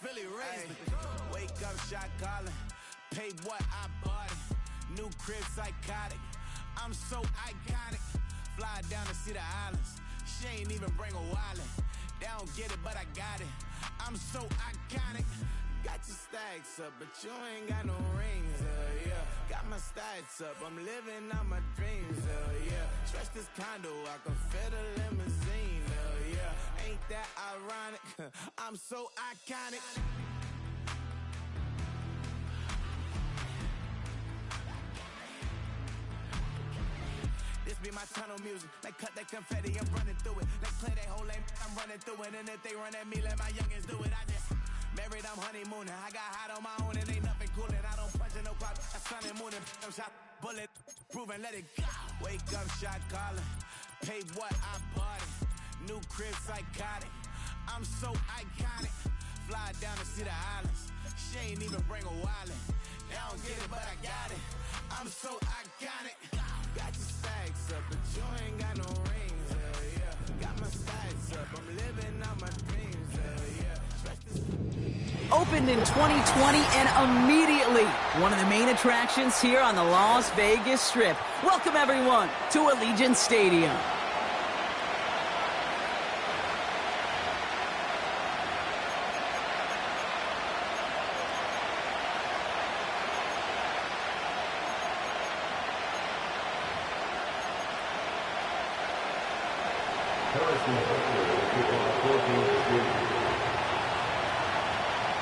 Philly raised me. Wake up, shot calling. Pay what I bought it. New crib psychotic. I'm so iconic. Fly down to see the islands. She ain't even bring a wallet. They don't get it, but I got it. I'm so iconic. Got your stacks up, but you ain't got no rings, yeah. Got my stats up, I'm living out my dreams, yeah. Stretch this condo, I can fit a limousine, yeah. Ain't that ironic? I'm so iconic. This be my tunnel music. They cut that confetti, I'm running through it. They play that whole lane, I'm running through it. And if they run at me, let my youngins do it. I just married, I'm honeymooning. I got hot on my own and ain't nothing coolin'. I don't punch in no clock, I sun and moonin'. I'm shot, bullet, proven, let it go. Wake up, shot calling. Pay what I bought it. New crib psychotic. I'm so iconic. Fly down to see the islands. She ain't even bring a wallet. They don't get it, but I got it. I'm so iconic. Got your stacks up, but you ain't got no rings, yeah. Got my stacks up, I'm living out my dreams, yeah. Opened in 2020 and immediately one of the main attractions here on the Las Vegas Strip. Welcome everyone to Allegiant Stadium.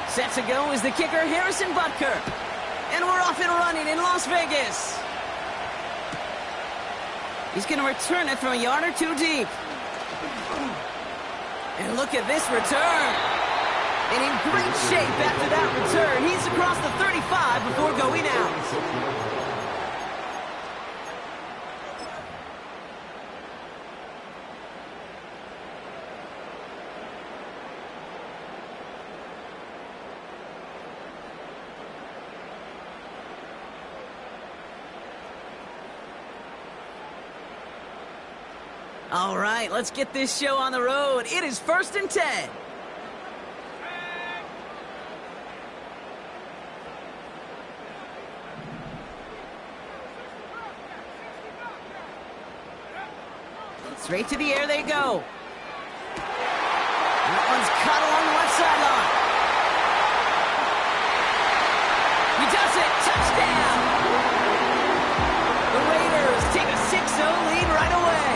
Set to go is the kicker, Harrison Butker. And we're off and running in Las Vegas. He's going to return it from a yard or two deep. And look at this return. And in great shape after that return. He's across the 35 before going out. All right, let's get this show on the road. It is 1st and 10. Straight to the air they go. That one's cut along the left sideline. He does it. Touchdown. The Raiders take a 6-0 lead right away.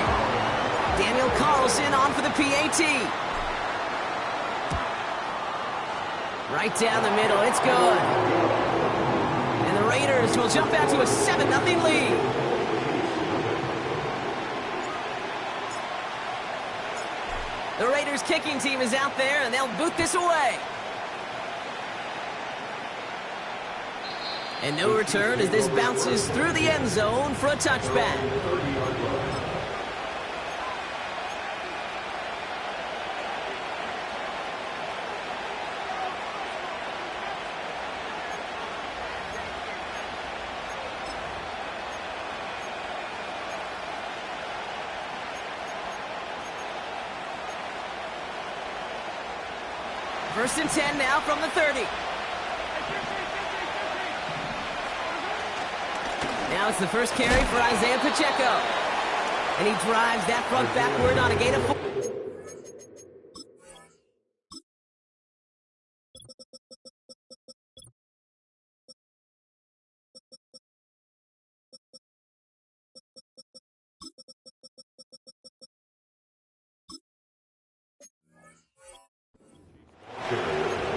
Daniel Carlson on for the PAT. Right down the middle, it's good. And the Raiders will jump out to a 7-0 lead. The Raiders kicking team is out there, and they'll boot this away. And no return as this bounces through the end zone for a touchback. First and 10 now from the 30. Now it's the first carry for Isaiah Pacheco. And he drives that front backward on a gain of 4.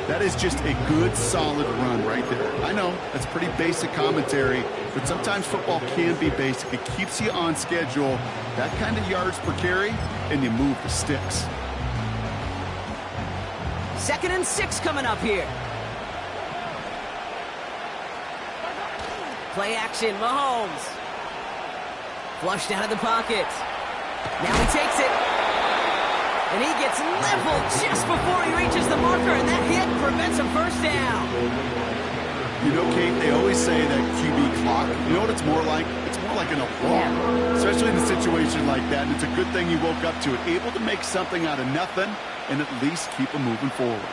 That is just a good, solid run right there. I know, that's pretty basic commentary, but sometimes football can be basic. It keeps you on schedule, that kind of yards per carry, and you move the sticks. 2nd and 6 coming up here. Play action, Mahomes. Flushed out of the pocket. Now he takes it. And he gets leveled just before he reaches the marker, and that hit prevents a first down. You know, Kate, they always say that QB clock, you know what it's more like? It's more like an alarm, especially in a situation like that, and it's a good thing you woke up to it, able to make something out of nothing and at least keep them moving forward.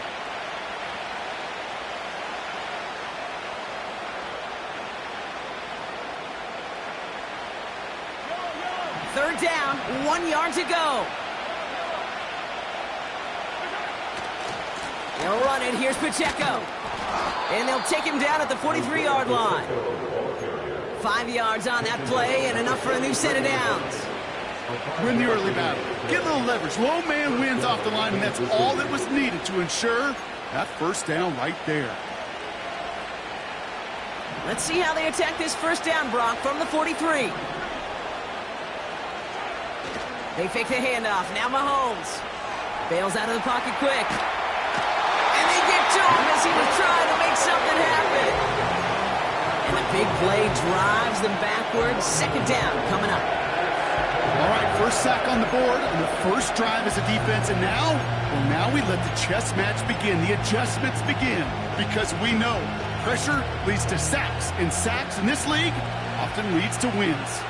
third down, 1 yard to go. They'll run it. Here's Pacheco. And they'll take him down at the 43-yard line. 5 yards on that play and enough for a new set of downs. Win the early battle. Get a little leverage. Low man wins off the line, and that's all that was needed to ensure that first down right there. Let's see how they attack this first down, Brock, from the 43. They fake the handoff. Now Mahomes bails out of the pocket quick. And they get to him as he was trying to make something happen. And the big play drives them backwards. Second down coming up. All right, first sack on the board on the first drive as a defense. And now, well, now we let the chess match begin. The adjustments begin because we know pressure leads to sacks. And sacks in this league often leads to wins.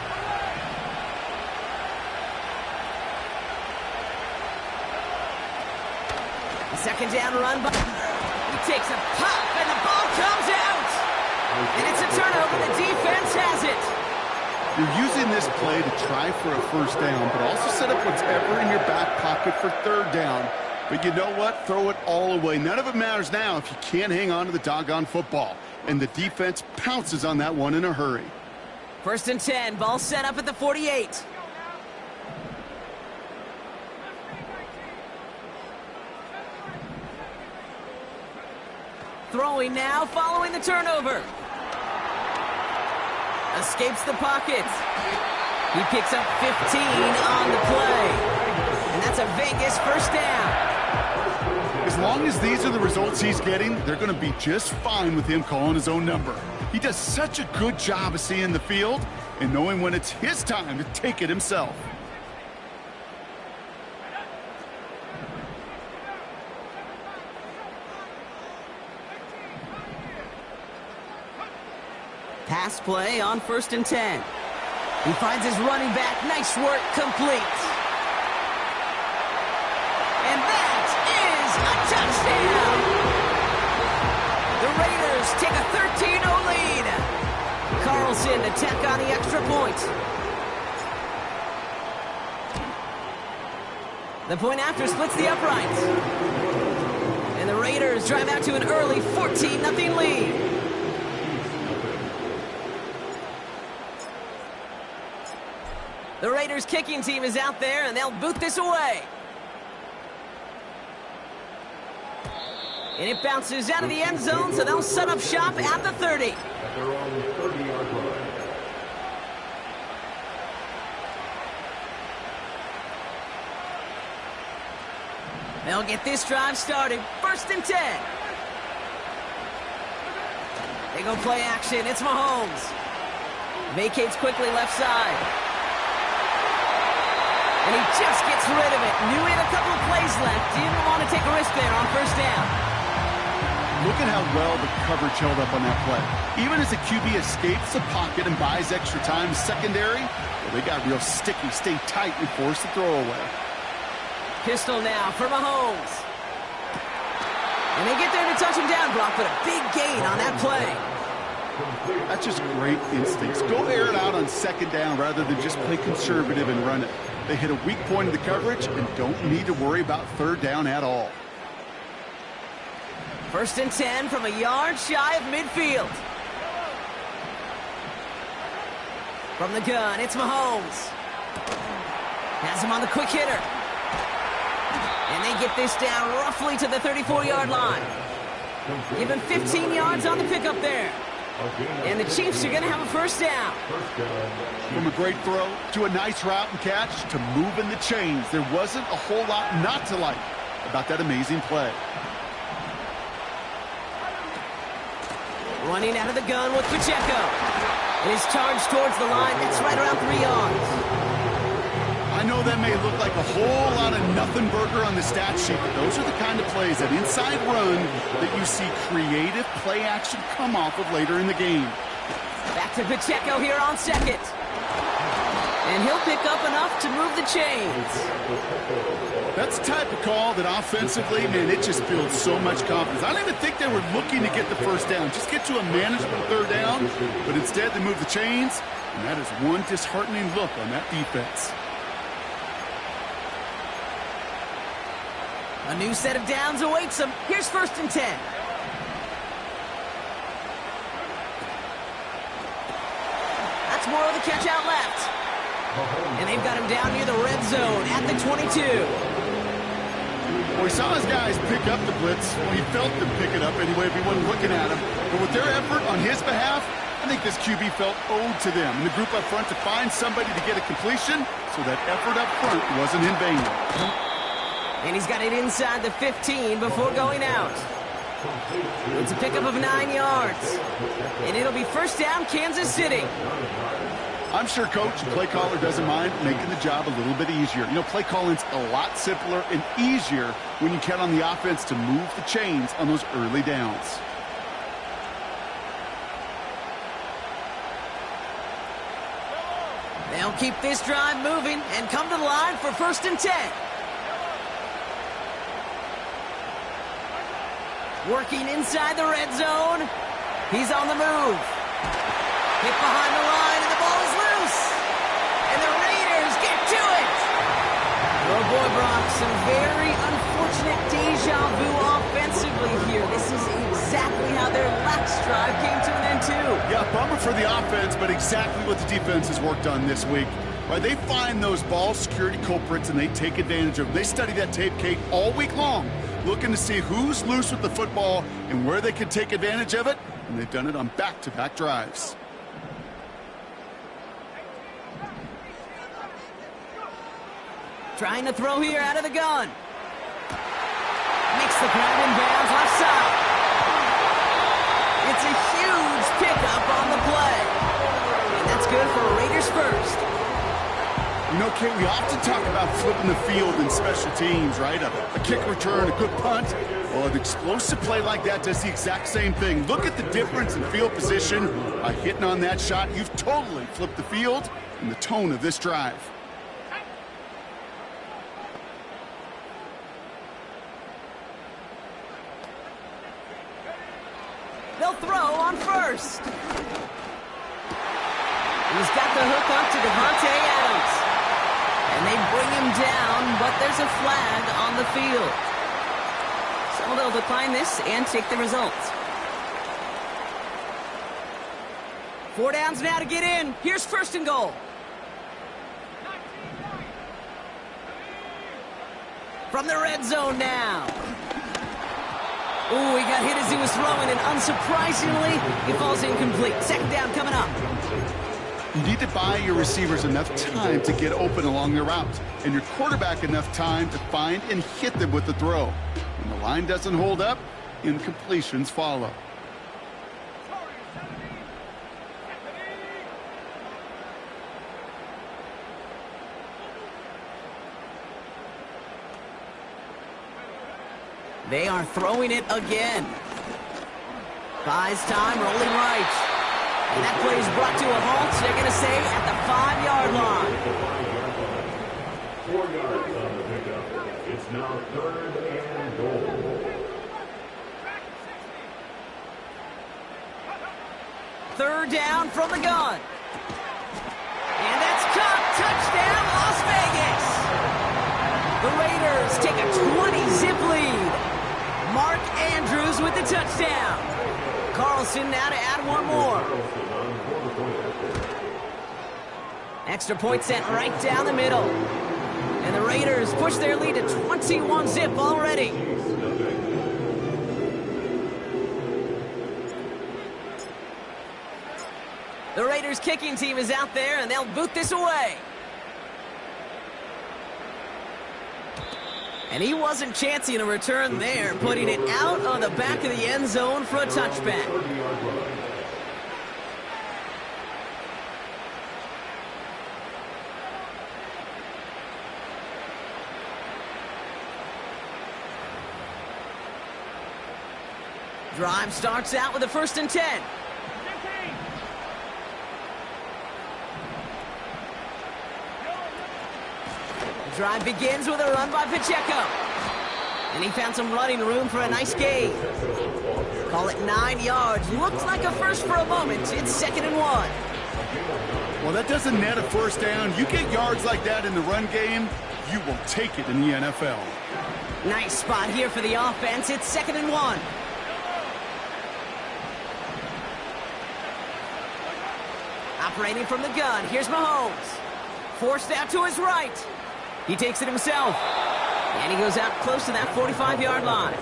Second down run. He takes a pop, and the ball comes out. And it's a turnover. The defense has it. You're using this play to try for a first down, but also set up whatever in your back pocket for third down. But you know what? Throw it all away. None of it matters now if you can't hang on to the doggone football. And the defense pounces on that one in a hurry. First and 10. Ball set up at the 48. Throwing now, following the turnover. Escapes the pocket. He picks up 15 on the play. And that's a Vegas first down. As long as these are the results he's getting, they're going to be just fine with him calling his own number. He does such a good job of seeing the field and knowing when it's his time to take it himself. Pass play on first and 10. He finds his running back. Nice work, complete. And that is a touchdown! The Raiders take a 13-0 lead. Carlson to tack on the extra point. The point after splits the uprights. And the Raiders drive out to an early 14-0 lead. The Raiders kicking team is out there, and they'll boot this away. And it bounces out of the end zone, so they'll set up shop at the 30. At their own 30-yard line. They'll get this drive started. First and 10. They go play action. It's Mahomes. Vacates quickly left side. And he just gets rid of it. Knew he had a couple of plays left. Didn't want to take a risk there on first down. Look at how well the coverage held up on that play. Even as the QB escapes the pocket and buys extra time secondary, well, they got real sticky, stay tight, and force the throw away. Pistol now for Mahomes. And they get there to touch him down, Brock, but a big gain on that play. That's just great instincts. Go air it out on second down rather than just play conservative and run it. They hit a weak point of the coverage and don't need to worry about third down at all. First and 10 from a yard shy of midfield. From the gun, it's Mahomes. Has him on the quick hitter. And they get this down roughly to the 34-yard line. Give him 15 yards on the pickup there. And the Chiefs are going to have a first down. From a great throw to a nice route and catch to moving the chains. There wasn't a whole lot not to like about that amazing play. Running out of the gun with Pacheco. And his charge towards the line. That's right around 3 yards. I know that may look like a whole lot of nothing burger on the stat sheet, but those are the kind of plays, that inside run, that you see creative play action come off of later in the game. Back to Pacheco here on second. And he'll pick up enough to move the chains. That's the type of call that offensively, man, it just builds so much confidence. I don't even think they were looking to get the first down. Just get to a manageable third down, but instead they move the chains, and that is one disheartening look on that defense. A new set of downs awaits them. Here's 1st and 10. That's more of the catch out left. And they've got him down near the red zone at the 22. Well, he saw his guys pick up the blitz. Well, he felt them pick it up anyway if he wasn't looking at him. But with their effort on his behalf, I think this QB felt owed to them. And the group up front to find somebody to get a completion, so that effort up front wasn't in vain. And he's got it inside the 15 before going out. It's a pickup of 9 yards. And it'll be 1st down, Kansas City. I'm sure Coach, the play caller, doesn't mind making the job a little bit easier. You know, play calling's a lot simpler and easier when you count on the offense to move the chains on those early downs. They'll keep this drive moving and come to the line for 1st and 10. Working inside the red zone. He's on the move. Hit behind the line, and the ball is loose. And the Raiders get to it. Oh, boy, Brock, some very unfortunate deja vu offensively here. This is exactly how their last drive came to an end, too. Yeah, bummer for the offense, but exactly what the defense has worked on this week. Right, they find those ball security culprits, and they take advantage of them. They study that tape, Kate, all week long, looking to see who's loose with the football and where they can take advantage of it, and they've done it on back-to-back drives. Trying to throw here out of the gun. Makes the grab in bounds left side. It's a huge pickup on the play. And that's good for Raiders first. You know, Kate, we often talk about flipping the field in special teams, right? A kick return, a good punt. Well, an explosive play like that does the exact same thing. Look at the difference in field position. By hitting on that shot, you've totally flipped the field and the tone of this drive. They'll throw on 1st. He's got the hook up to Devontae Adams. And they bring him down, but there's a flag on the field. So they'll decline this and take the result. 4 downs now to get in. Here's 1st and goal. From the red zone now. Ooh, he got hit as he was throwing, and unsurprisingly, he falls incomplete. 2nd down coming up. You need to buy your receivers enough time to get open along their route, and your quarterback enough time to find and hit them with the throw. When the line doesn't hold up, incompletions follow. They are throwing it again. Buys time, rolling right. And that play is brought to a halt. They're going to say at the 5-yard line. 4 yards on the pickup. It's now 3rd and goal. Third down from the gun. And that's caught. Touchdown, Las Vegas. The Raiders take a 20-zip lead. Mark Andrews with the touchdown. Carlson now to add one more. Extra point sent right down the middle. And the Raiders push their lead to 21-zip already. The Raiders kicking team is out there, and they'll boot this away. And he wasn't chancing a return there, putting it out on the back of the end zone for a touchback. Drive starts out with a 1st and 10. Drive begins with a run by Pacheco. And he found some running room for a nice gain. Call it 9 yards. Looks like a first for a moment. It's 2nd and 1. Well, that doesn't net a 1st down. You get yards like that in the run game, you will take it in the NFL. Nice spot here for the offense. It's 2nd and 1. Operating from the gun. Here's Mahomes. Forced out to his right. He takes it himself. And he goes out close to that 45-yard line.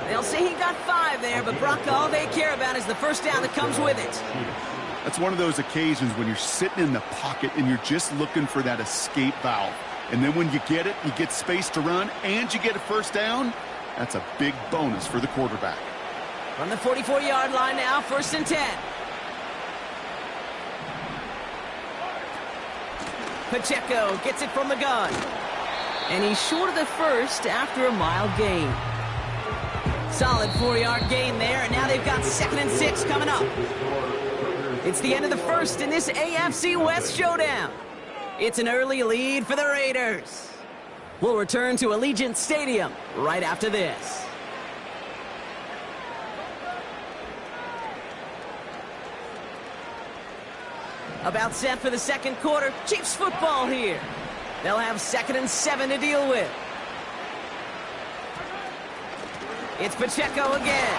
They'll say he got 5 there, but Brock, all they care about is the first down that comes with it. That's one of those occasions when you're sitting in the pocket and you're just looking for that escape valve. And then when you get it, you get space to run, and you get a first down. That's a big bonus for the quarterback. From the 44-yard line now, 1st and 10. Pacheco gets it from the gun. And he's short of the first after a mild gain. Solid 4-yard gain there, and now they've got 2nd and 6 coming up. It's the end of the first in this AFC West showdown. It's an early lead for the Raiders. We'll return to Allegiant Stadium right after this. About set for the second quarter. Chiefs football here. They'll have 2nd and 7 to deal with. It's Pacheco again.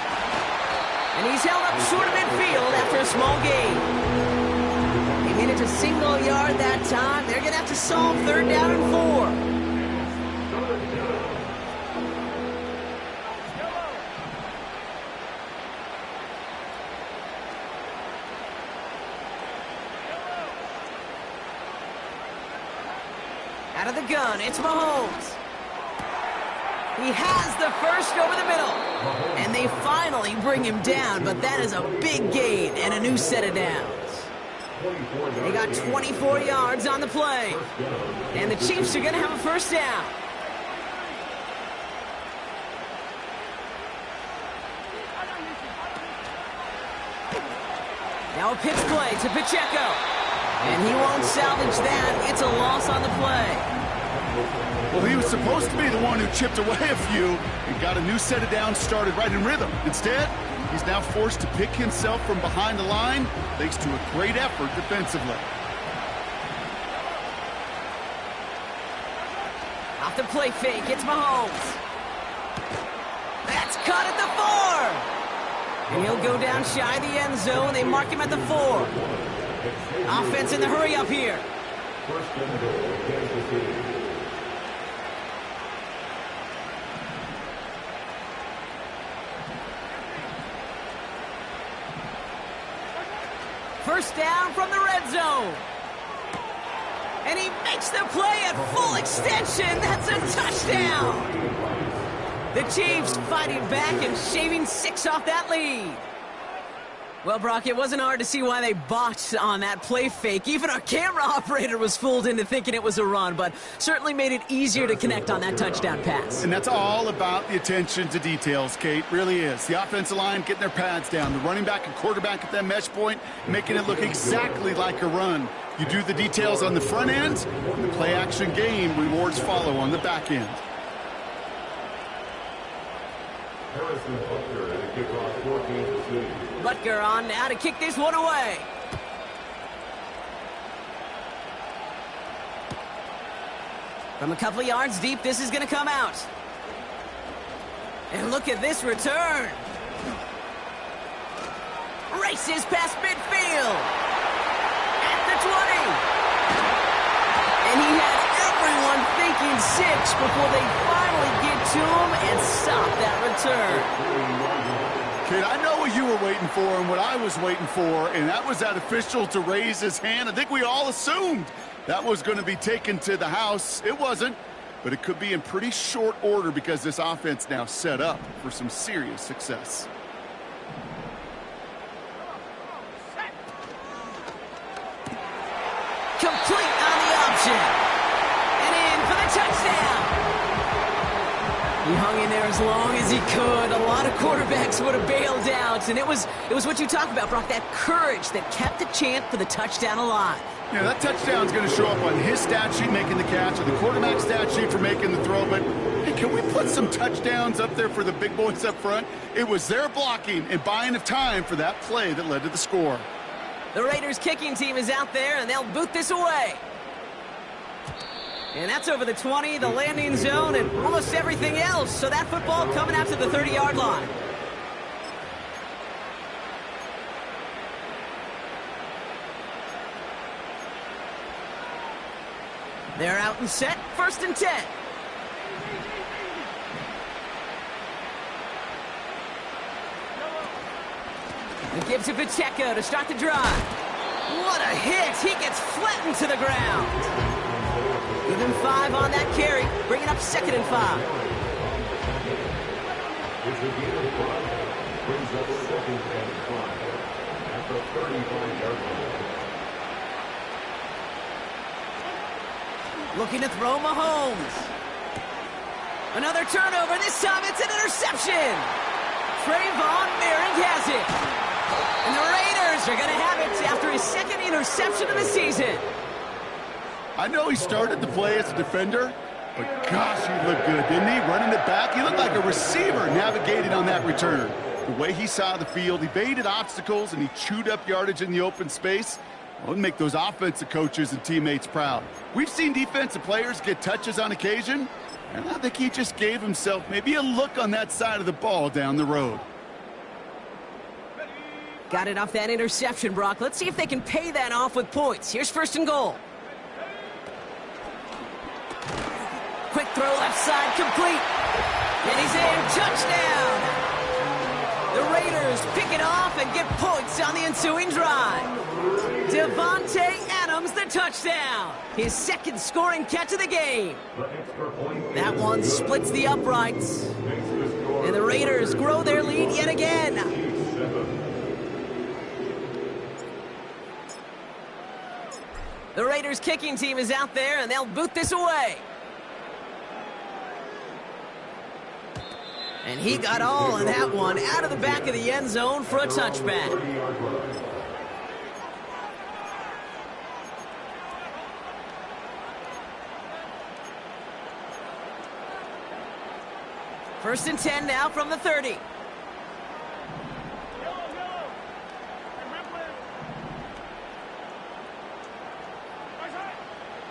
And he's held up short of midfield after a small gain. They made it to single yard that time. They're going to have to solve 3rd down and 4. Out of the gun, it's Mahomes. He has the first over the middle. And they finally bring him down, but that is a big gain and a new set of downs. They got 24 yards on the play. And the Chiefs are going to have a first down. Now a pitch play to Pacheco. And he won't salvage that. It's a loss on the play. Well, he was supposed to be the one who chipped away a few and got a new set of downs started right in rhythm. Instead, he's now forced to pick himself from behind the line thanks to a great effort defensively. Off the play fake, it's Mahomes. That's caught at the 4. And he'll go down shy of the end zone. They mark him at the 4. Offense in the hurry up here. First and goal, Kansas City. First down from the red zone. And he makes the play at full extension. That's a touchdown. The Chiefs fighting back and shaving 6 off that lead. Well, Brock, it wasn't hard to see why they botched on that play fake. Even our camera operator was fooled into thinking it was a run, but certainly made it easier to connect on that touchdown pass. And that's all about the attention to details, Kate. Really is. The offensive line getting their pads down. The running back and quarterback at that mesh point, making it look exactly like a run. You do the details on the front end, and the play-action game rewards follow on the back end. Harrison Butker at a kickoff for Kansas City. Butker on now to kick this one away. From a couple of yards deep, this is going to come out. And look at this return. Races past midfield. At the 20. And he had everyone thinking 6 before they finally get to him and stop that return. Kid, I know what you were waiting for and what I was waiting for, and that was that official to raise his hand. I think we all assumed that was going to be taken to the house. It wasn't, but it could be in pretty short order because this offense now set up for some serious success. Complete on the option. And in for the touchdown. He hung in there as long as he could. A lot of quarterbacks would have bailed out. And it was what you talk about, Brock, that courage that kept the chant for the touchdown alive. Yeah, that touchdown's going to show up on his stat sheet making the catch or the quarterback stat sheet for making the throw. But, hey, can we put some touchdowns up there for the big boys up front? It was their blocking and buying of time for that play that led to the score. The Raiders kicking team is out there, and they'll boot this away. And that's over the 20, the landing zone, and almost everything else. So that football coming out to the 30-yard line. They're out and set, 1st and 10. He gives it Pacheco to start the drive. What a hit! He gets flattened to the ground. Give him 5 on that carry, bringing up 2nd and 5. It's a gain of 5. Brings up 2nd and 5 at the 35-yard line. Looking to throw Mahomes. Another turnover. This time it's an interception. Trayvon Merrick has it. And the Raiders are going to have it after his 2nd interception of the season. I know he started the play as a defender, but gosh, he looked good, didn't he? Running it back, he looked like a receiver navigating on that return. The way he saw the field, he baited obstacles, and he chewed up yardage in the open space. Well, it'd make those offensive coaches and teammates proud. We've seen defensive players get touches on occasion, and I think he just gave himself maybe a look on that side of the ball down the road. Got it off that interception, Brock. Let's see if they can pay that off with points. Here's 1st and goal. Quick throw left side, complete. And he's in, touchdown. The Raiders pick it off and get points on the ensuing drive. Devontae Adams, the touchdown. His 2nd scoring catch of the game. That one splits the uprights. And the Raiders grow their lead yet again. The Raiders kicking team is out there, and they'll boot this away. And he got all of that one out of the back of the end zone for a touchback. First and 10 now from the 30.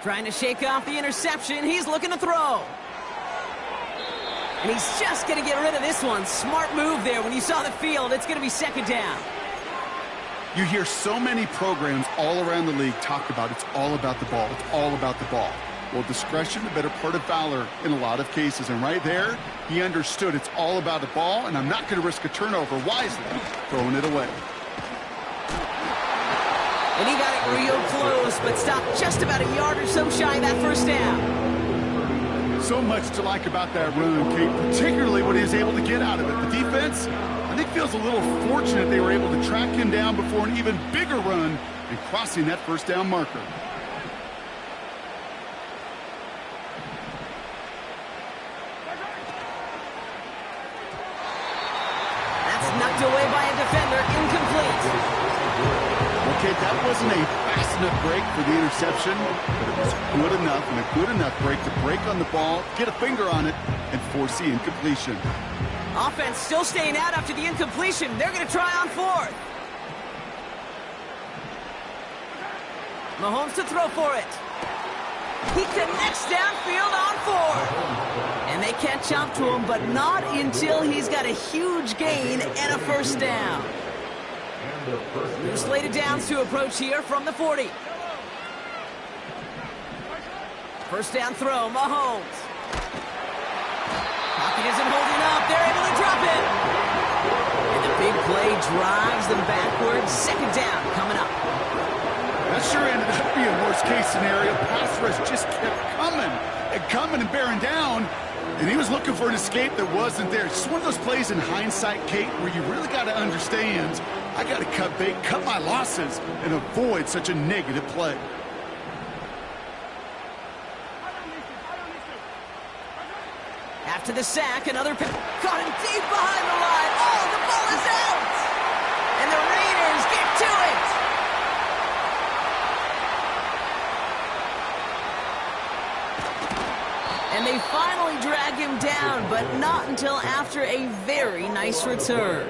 Trying to shake off the interception. He's looking to throw. And he's just going to get rid of this one. Smart move there. When you saw the field, it's going to be 2nd down. You hear so many programs all around the league talk about it's all about the ball. It's all about the ball. Well, discretion, the better part of valor in a lot of cases. And right there, he understood it's all about the ball, and I'm not going to risk a turnover wisely, throwing it away. And he got it real close, but stopped just about a yard or so shy of that 1st down. So much to like about that run, Kate, particularly what he was able to get out of it. The defense, I think, feels a little fortunate they were able to track him down before an even bigger run and crossing that 1st down marker. That's knocked away by a defender, incomplete. Okay, that wasn't a fast enough break for the interception, but it was good enough and a good enough break to break on the ball, get a finger on it, and force the incompletion. Offense still staying out after the incompletion. They're going to try on 4th. Mahomes to throw for it. He connects downfield on 4th. And they catch up to him, but not until he's got a huge gain and a 1st down. New slated downs to approach here from the 40. 1st down throw, Mahomes. Pocket isn't holding up. They're able to drop it. And the big play drives them backwards. 2nd down coming up. That sure ended up being worst-case scenario. Pass rush just kept coming and bearing down. And he was looking for an escape that wasn't there. It's just one of those plays in hindsight, Kate, where you really got to understand, I got to cut bait, cut my losses, and avoid such a negative play. After the sack, another pick. Caught him deep behind the line. Oh, the ball is out! And the Raiders get to it! And they finally drag him down, but not until after a very nice return.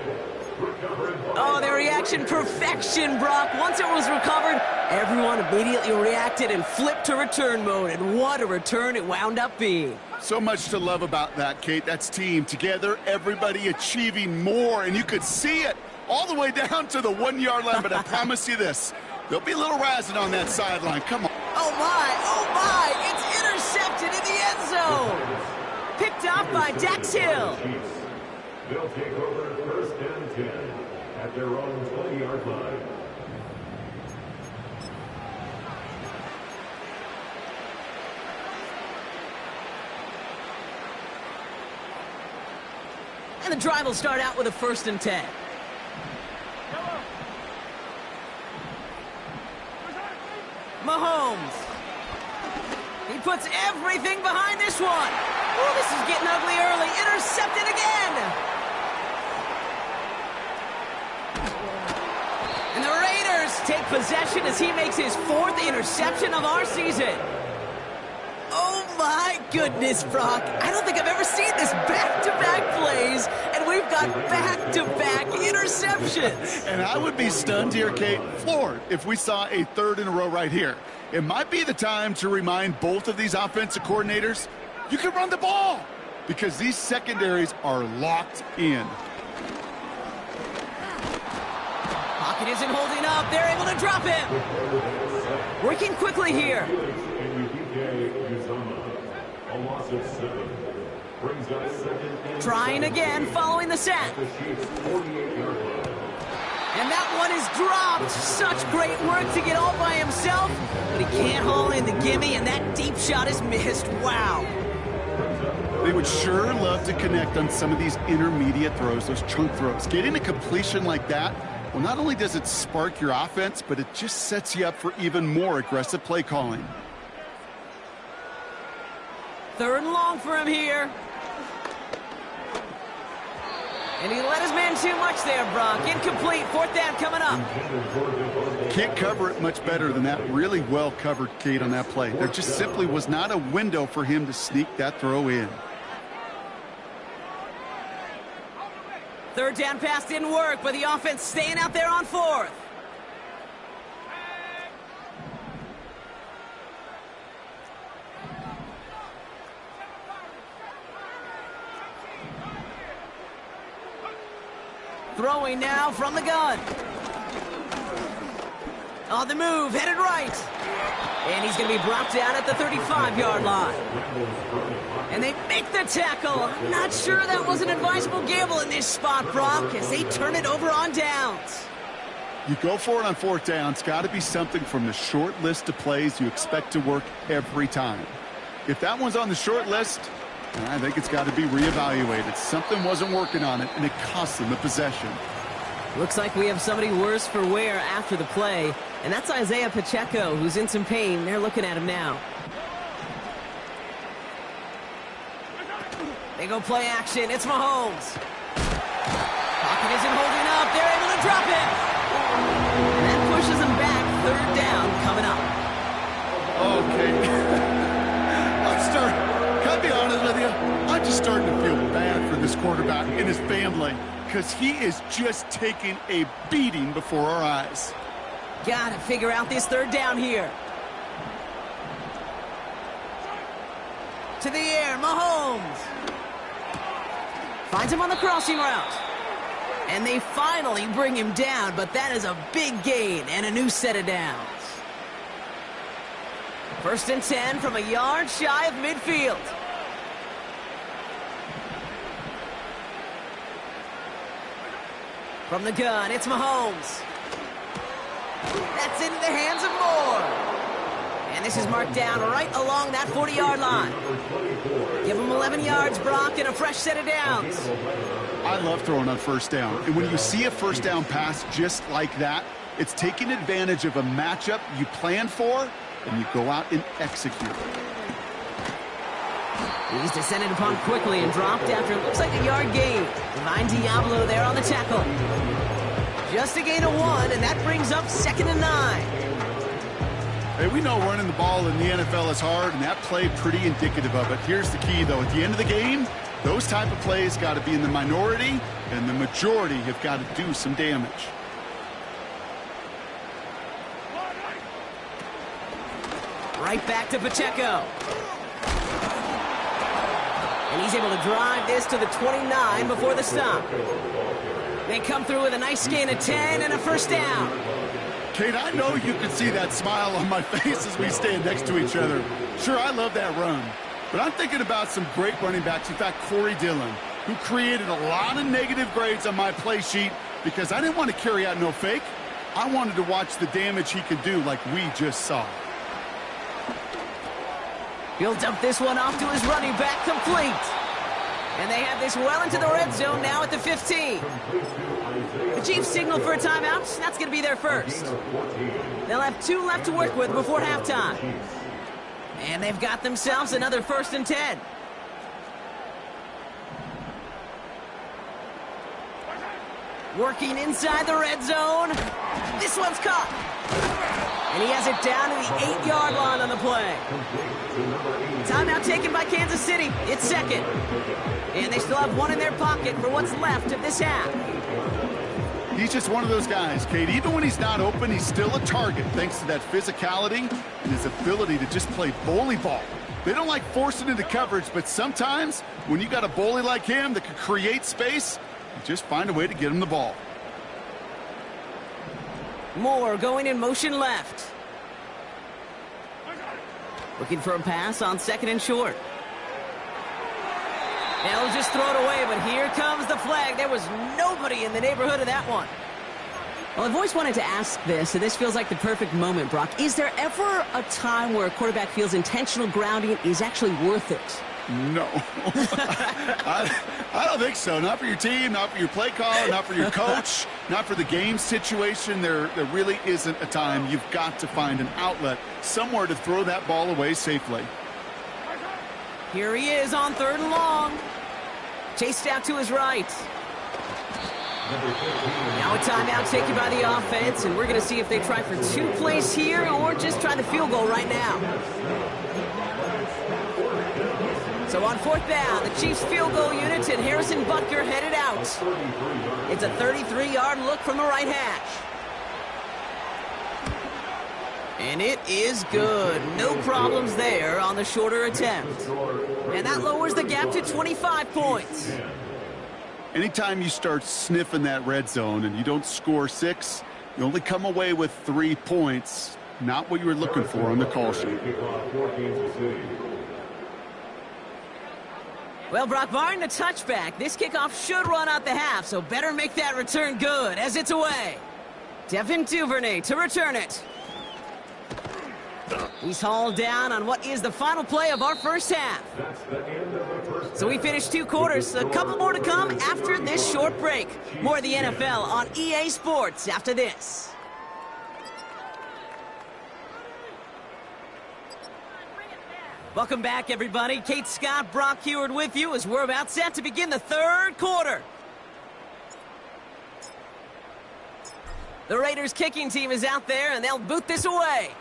Oh, their reaction, perfection, Brock. Once it was recovered, everyone immediately reacted and flipped to return mode, and what a return it wound up being. So much to love about that, Kate. That's team. Together, everybody achieving more, and you could see it all the way down to the 1 yard line, but I promise you this, there'll be a little razzing on that sideline. Come on. Oh my, it's intercepted in the end zone. Picked off by Dax Hill. They'll take over first and 10 at their own 20-yard line. And the drive will start out with a 1st and 10. Mahomes. He puts everything behind this one. Oh, this is getting ugly early. Intercepted again. And the Raiders take possession as he makes his 4th interception of our season. Oh my goodness, Brock. I don't think I've ever seen this back-to-back plays, and we've got back-to-back interceptions. And I would be stunned here, Kate, floored, if we saw a 3rd in a row right here. It might be the time to remind both of these offensive coordinators, you can run the ball, because these secondaries are locked in. Pocket isn't holding up. They're able to drop him. Working quickly here. Trying again, following the sack. And that one is dropped. Such great work to get all by himself, but he can't haul in the gimme, and that deep shot is missed. Wow. They would sure love to connect on some of these intermediate throws, those chunk throws. Getting a completion like that, well, not only does it spark your offense, but it just sets you up for even more aggressive play calling. 3rd and long for him here. And he let his man too much there, Brock. Incomplete. 4th down coming up. Can't cover it much better than that. Really well covered, Kate, on that play. There just simply was not a window for him to sneak that throw in. 3rd down pass didn't work, but the offense staying out there on 4th. Throwing now from the gun. On the move, headed right. And he's going to be brought down at the 35-yard line. And they make the tackle. I'm not sure that was an advisable gamble in this spot, Brock, as they turn it over on downs. You go for it on 4th down. It's got to be something from the short list of plays you expect to work every time. If that one's on the short list, I think it's got to be reevaluated. Something wasn't working on it, and it cost them the possession. Looks like we have somebody worse for wear after the play, and that's Isaiah Pacheco, who's in some pain. They're looking at him now. They go play action. It's Mahomes. Pocket isn't holding up. They're able to drop it. And that pushes them back. 3rd down coming up. Okay. Can I be honest with you? I'm just starting to feel bad for this quarterback and his family, because he is just taking a beating before our eyes. Gotta figure out this 3rd down here. To the air, Mahomes. Finds him on the crossing route. And they finally bring him down, but that is a big gain and a new set of downs. 1st and 10 from a yard shy of midfield. From the gun, it's Mahomes. That's into the hands of Moore. And this is marked down right along that 40-yard line. Give him 11 yards, Brock, and a fresh set of downs. I love throwing on 1st down. And when you see a 1st down pass just like that, it's taking advantage of a matchup you planned for, and you go out and execute. He's descended upon quickly and dropped after it looks like a yard gain. Divine Diablo there on the tackle. Just a gain of 1, and that brings up 2nd and 9. Hey, we know running the ball in the NFL is hard, and that play pretty indicative of it. Here's the key, though. At the end of the game, Those type of plays got to be in the minority, and the majority have got to do some damage. Right back to Pacheco. And he's able to drive this to the 29 before the stop. They come through with a nice gain of 10 and a first down. Kate, I know you can see that smile on my face as we stand next to each other. Sure, I love that run. But I'm thinking about some great running backs. In fact, Corey Dillon, who created a lot of negative grades on my play sheet because I didn't want to carry out no fake. I wanted to watch the damage he could do like we just saw. He'll dump this one off to his running back, complete. And they have this well into the red zone now at the 15. The Chiefs signal for a timeout. That's going to be their first. They'll have 2 left to work with before halftime. And they've got themselves another 1st and 10. Working inside the red zone. This one's caught. And he has it down to the 8-yard line on the play. Timeout taken by Kansas City. It's second. And they still have one in their pocket for what's left of this half. He's just one of those guys, Kate. Even when he's not open, he's still a target thanks to that physicality and his ability to just play bully ball. They don't like forcing into coverage, but sometimes when you got a bully like him that can create space, you just find a way to get him the ball. Moore going in motion left. Looking for a pass on 2nd and short. They'll just throw it away, but here comes the flag. There was nobody in the neighborhood of that one. Well, I've always wanted to ask this, and this feels like the perfect moment, Brock. Is there ever a time where a quarterback feels intentional grounding is actually worth it? No. I don't think so. Not for your team, not for your play caller, not for your coach, not for the game situation. There really isn't a time. You've got to find an outlet, somewhere to throw that ball away safely. Here he is on 3rd and long. Chased out to his right. Now a timeout taken by the offense, and we're going to see if they try for 2 plays here or just try the field goal right now. So on 4th down, the Chiefs field goal unit and Harrison Butker headed out. It's a 33-yard look from the right hash. And it is good. No problems there on the shorter attempt. And that lowers the gap to 25 points. Anytime you start sniffing that red zone and you don't score 6, you only come away with 3 points. Not what you were looking for on the call sheet. Well, Brock, barring the touchback, this kickoff should run out the half, so better make that return good as it's away. Devin Duvernay to return it. He's hauled down on what is the final play of our first half. So we finished 2 quarters. A couple more to come after this short break. More of the NFL on EA Sports after this. Welcome back, everybody. Kate Scott, Brock Huard with you as we're about set to begin the 3rd quarter. The Raiders kicking team is out there, and they'll boot this away.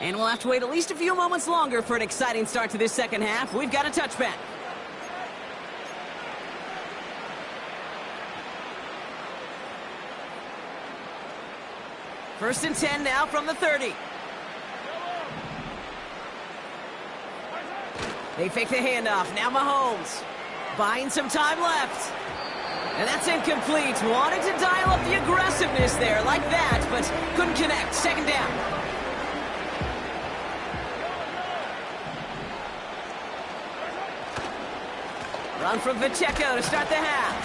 And we'll have to wait at least a few moments longer for an exciting start to this second half. We've got a touchback. First and 10 now from the 30. They fake the handoff. Now Mahomes buying some time left. And that's incomplete. Wanted to dial up the aggressiveness there like that, but couldn't connect. 2nd down. Run from Pacheco to start the half.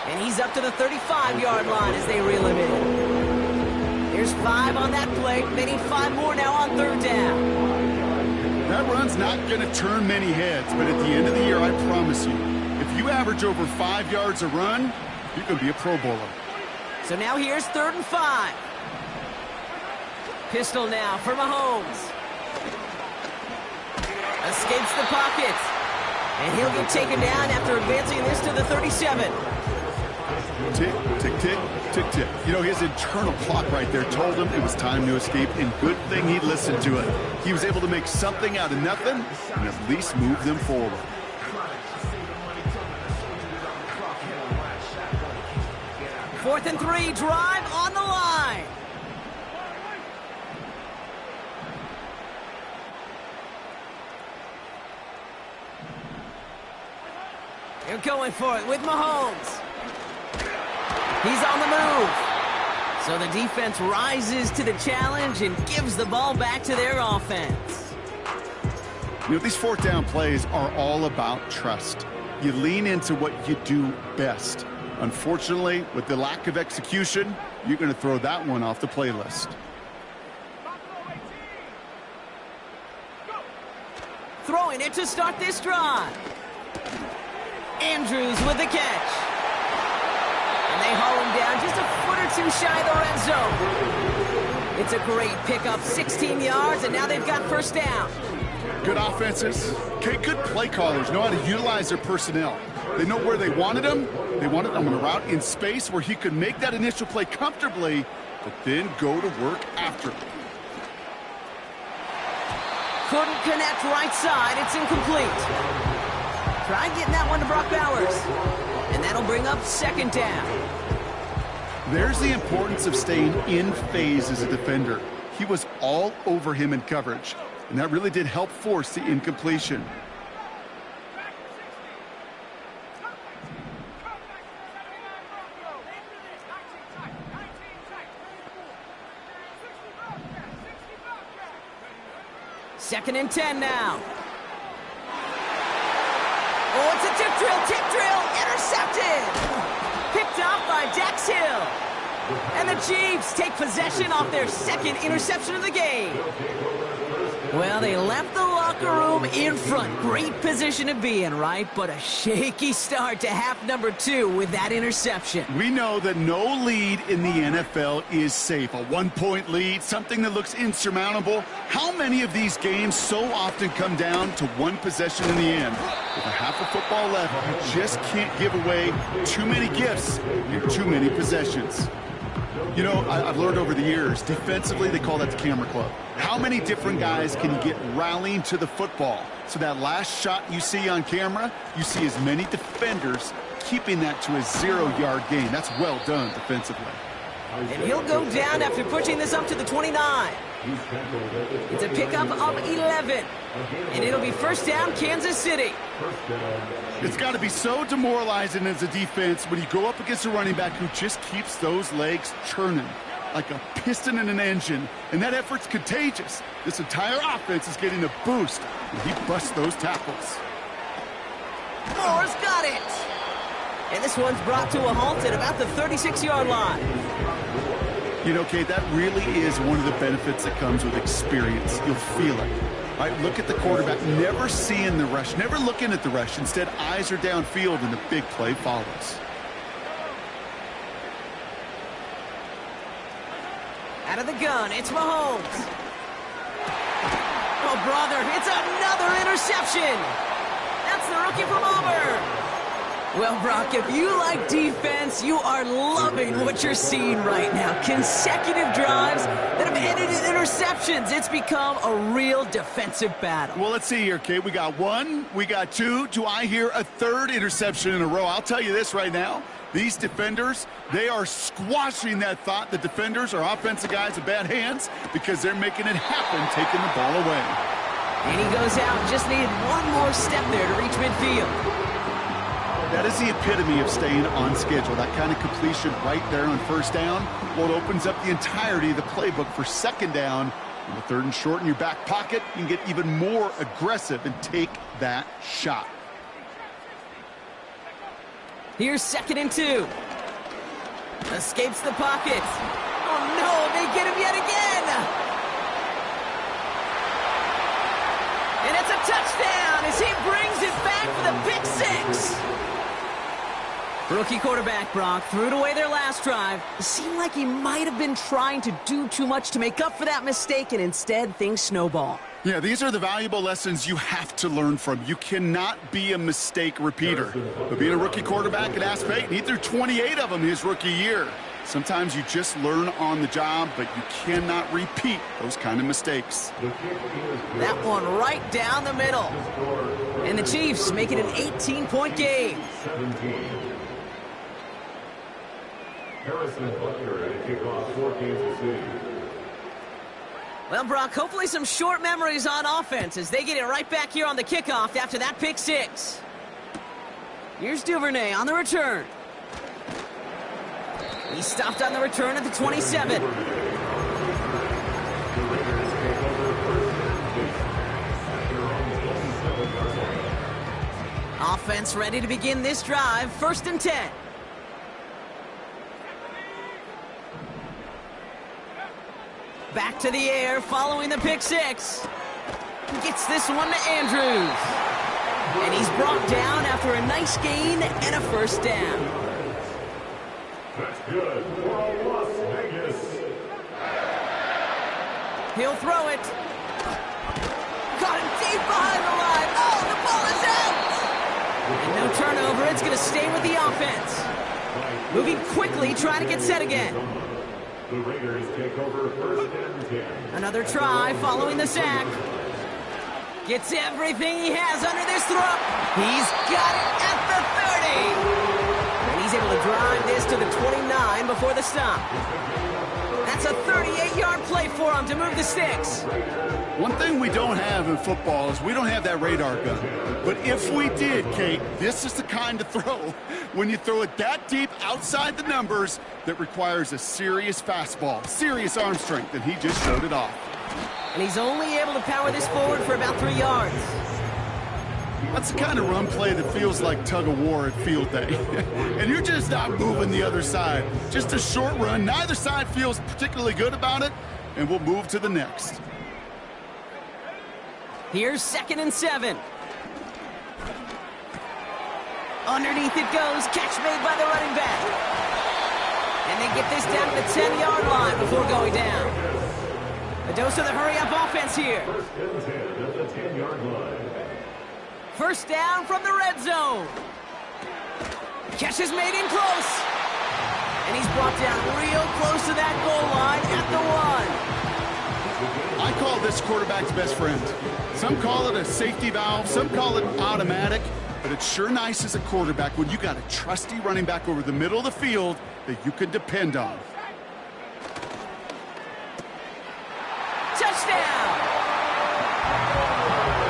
And he's up to the 35-yard line as they reel him in. There's 5 on that play. They need 5 more now on 3rd down. That run's not going to turn many heads, but at the end of the year, I promise you, if you average over 5 yards a run, you're going to be a Pro Bowler. So now here's 3rd and 5. Pistol now for Mahomes. Escapes the pocket. And he'll get taken down after advancing this to the 37. Tick, tick, tick, tick, tick. You know, his internal clock right there told him it was time to escape, and good thing he listened to it. He was able to make something out of nothing and at least move them forward. Fourth and 3, drive on the line. They're going for it with Mahomes. He's on the move. So the defense rises to the challenge and gives the ball back to their offense. You know, these fourth down plays are all about trust. You lean into what you do best. Unfortunately, with the lack of execution, you're going to throw that one off the playlist. Throwing it to start this drive. Andrews with the catch. And they haul him down just a foot or two shy of the red zone. It's a great pickup, 16 yards, and now they've got first down. Good offenses, okay, good play callers know how to utilize their personnel. They know where they wanted him. They wanted him on a route in space where he could make that initial play comfortably, but then go to work after. Couldn't connect right side. It's incomplete. Tried getting that one to Brock Bowers. And that'll bring up second down. There's the importance of staying in phase as a defender. He was all over him in coverage, and that really did help force the incompletion. Second and 10 now. Oh, it's a tip drill, intercepted. Picked off by Dax Hill. And the Chiefs take possession off their second interception of the game. Well, they left the locker room in front. Great position to be in, right? But a shaky start to half number 2 with that interception. We know that no lead in the NFL is safe. A one-point lead, something that looks insurmountable. How many of these games so often come down to one possession in the end? With a half of football left, you just can't give away too many gifts in too many possessions. You know, I've learned over the years, defensively, they call that the camera club. How many different guys can you get rallying to the football? So that last shot you see on camera, you see as many defenders keeping that to a 0-yard gain. That's well done defensively. And he'll go down after pushing this up to the 29. It's a pickup of 11. And it'll be first down, Kansas City. It's got to be so demoralizing as a defense when you go up against a running back who just keeps those legs churning like a piston in an engine, and that effort's contagious. This entire offense is getting a boost when he busts those tackles. Moore's got it. And this one's brought to a halt at about the 36-yard line. You know, Kate, that really is one of the benefits that comes with experience. You'll feel it. All right, look at the quarterback, never seeing the rush, never looking at the rush. Instead, eyes are downfield, and the big play follows. Out of the gun, it's Mahomes. Oh, brother, it's another interception. That's the rookie from Auburn. Well, Brock, if you like defense, you are loving what you're seeing right now. Consecutive drives that have ended in interceptions. It's become a real defensive battle. Well, let's see here, Kate. We got one, we got two. Do I hear a third interception in a row? I'll tell you this right now. These defenders, they are squashing that thought. The defenders are offensive guys with bad hands because they're making it happen, taking the ball away. And he goes out, just needed one more step there to reach midfield. That is the epitome of staying on schedule. That kind of completion right there on first down. Well, it opens up the entirety of the playbook for second down. On the third and short in your back pocket, you can get even more aggressive and take that shot. Here's second and 2. Escapes the pocket. Oh, no, they get him yet again. And it's a touchdown as he brings it back for the pick 6. Rookie quarterback Brock threw it away their last drive. It seemed like he might have been trying to do too much to make up for that mistake, and instead things snowball. Yeah, these are the valuable lessons you have to learn from. You cannot be a mistake repeater. But being a rookie quarterback at Ask Peyton, he threw 28 of them his rookie year. Sometimes you just learn on the job, but you cannot repeat those kind of mistakes. That one right down the middle. And the Chiefs make it an 18-point game. 17. Harrison Butker at a kickoff for Kansas City. Well, Brock, hopefully some short memories on offense as they get it right back here on the kickoff after that pick six. Here's Duvernay on the return. He stopped on the return at the 27. Offense ready to begin this drive. 1st and 10. Back to the air following the pick six. Gets this one to Andrews. And he's brought down after a nice gain and a 1st down. That's good for Las Vegas. He'll throw it. Got him deep behind the line. Oh, the ball is out. And no turnover. It's going to stay with the offense. Moving quickly, trying to get set again. The Raiders take over 1st and 10. Another try following the sack. Gets everything he has under this throw. He's got it at the 30. And he's able to drive this to the 29 before the stop. That's a 38-yard play for him to move the sticks. One thing we don't have in football is we don't have that radar gun. But if we did, Kate, this is the kind of throw when you throw it that deep outside the numbers that requires a serious fastball, serious arm strength, and he just showed it off. And he's only able to power this forward for about 3 yards. That's the kind of run play that feels like tug-of-war at field day. And you're just not moving the other side. Just a short run. Neither side feels particularly good about it, and we'll move to the next. Here's 2nd and 7. Underneath it goes. Catch made by the running back. And they get this down to the 10-yard line before going down. A dose of the hurry-up offense here. 1st and 10 at the 10-yard line. 1st down from the red zone. Catch is made in close. And he's brought down real close to that goal line at the 1. I call this quarterback's best friend. Some call it a safety valve, some call it automatic, but it's sure nice as a quarterback when you got a trusty running back over the middle of the field that you can depend on. Touchdown!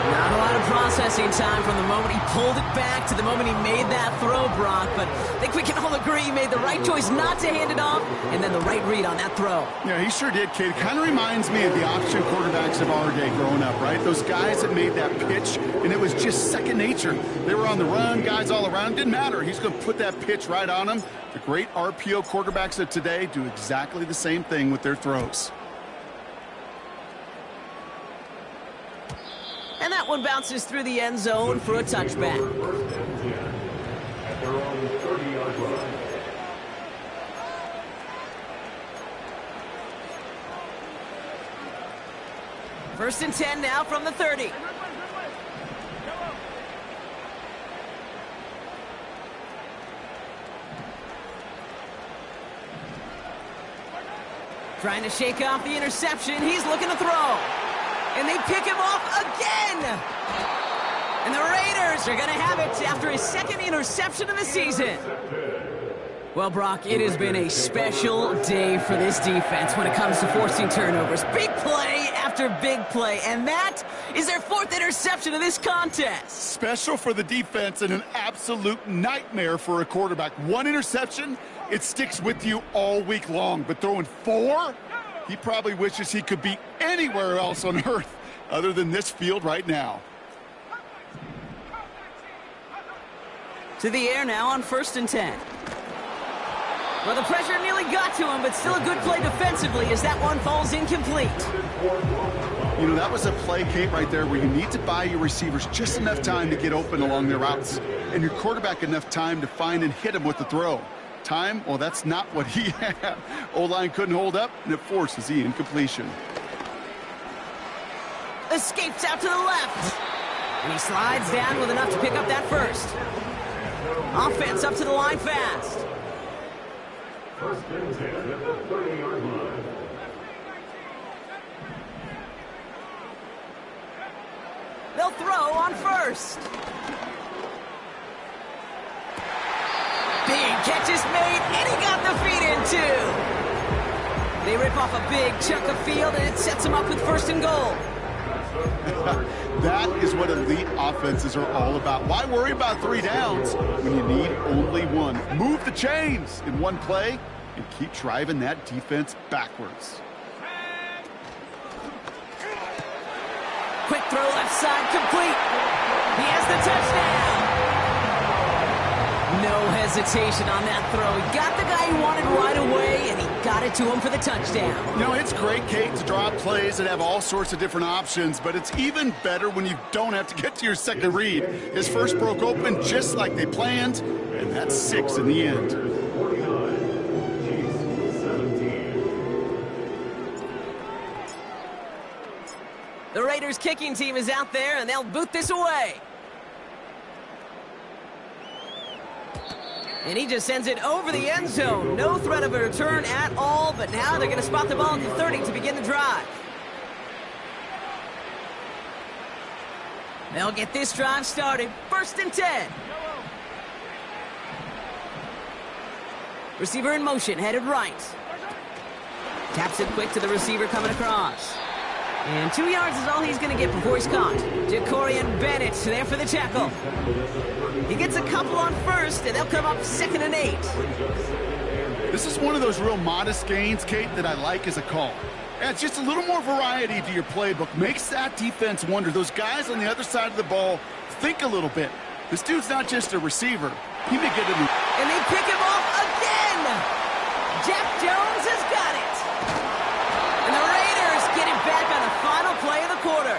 Not a lot of processing time from the moment he pulled it back to the moment he made that throw, Brock, but I think we can all agree he made the right choice not to hand it off, and then the right read on that throw. Yeah, he sure did, kid. Kind of reminds me of the option quarterbacks of our day growing up, right? Those guys that made that pitch, and it was just second nature. They were on the run, guys all around. Didn't matter. He's going to put that pitch right on them. The great RPO quarterbacks of today do exactly the same thing with their throws. And that one bounces through the end zone for a touchback. 1st and 10 at their own 30-yard line. First and 10 now from the 30. Trying to shake off the interception. He's looking to throw. And they pick him off again. And the Raiders are going to have it after his 2nd interception of the season. Well, Brock, it has been a special day for this defense when it comes to forcing turnovers. Big play after big play, and that is their 4th interception of this contest. Special for the defense and an absolute nightmare for a quarterback. 1 interception, it sticks with you all week long, but throwing 4? He probably wishes he could be anywhere else on earth other than this field right now. To the air now on 1st and 10. Well, the pressure nearly got to him, but still a good play defensively as that one falls incomplete. You know, that was a play, Kate, right there where you need to buy your receivers just enough time to get open along their routes, and your quarterback enough time to find and hit him with the throw. Time, well, that's not what he had. O-line couldn't hold up, and it forces the incompletion. Escapes out to the left. And he slides down with enough to pick up that first. Offense up to the line fast. First and 10 at the 30-yard line. They'll throw on first. Big catch is made, and he got the feet in too. They rip off a big chunk of field, and it sets them up with first and goal. That is what elite offenses are all about. Why worry about 3 downs when you need only one? Move the chains in one play and keep driving that defense backwards. Quick throw left side, complete. He has the touchdown. No hesitation on that throw. He got the guy he wanted right away, and he got it to him for the touchdown. You know, it's great, Kate, to draw plays that have all sorts of different options, but it's even better when you don't have to get to your second read. His first broke open just like they planned, and that's 6 in the end. 49, Chiefs 17. The Raiders kicking team is out there, and they'll boot this away. And he just sends it over the end zone. No threat of a return at all, but now they're going to spot the ball at the 30 to begin the drive. They'll get this drive started. First and 10. Receiver in motion, headed right. Taps it quick to the receiver coming across. And 2 yards is all he's going to get before he's caught. Jacorian Bennett there for the tackle. He gets a couple on first, and they'll come up 2nd and 8. This is one of those real modest gains, Kate, that I like as a call. Adds just a little more variety to your playbook. Makes that defense wonder. Those guys on the other side of the ball think a little bit. This dude's not just a receiver. He may get him. And they pick him off again. Jeff Jones has got it. And the Raiders get it back on the final play of the quarter.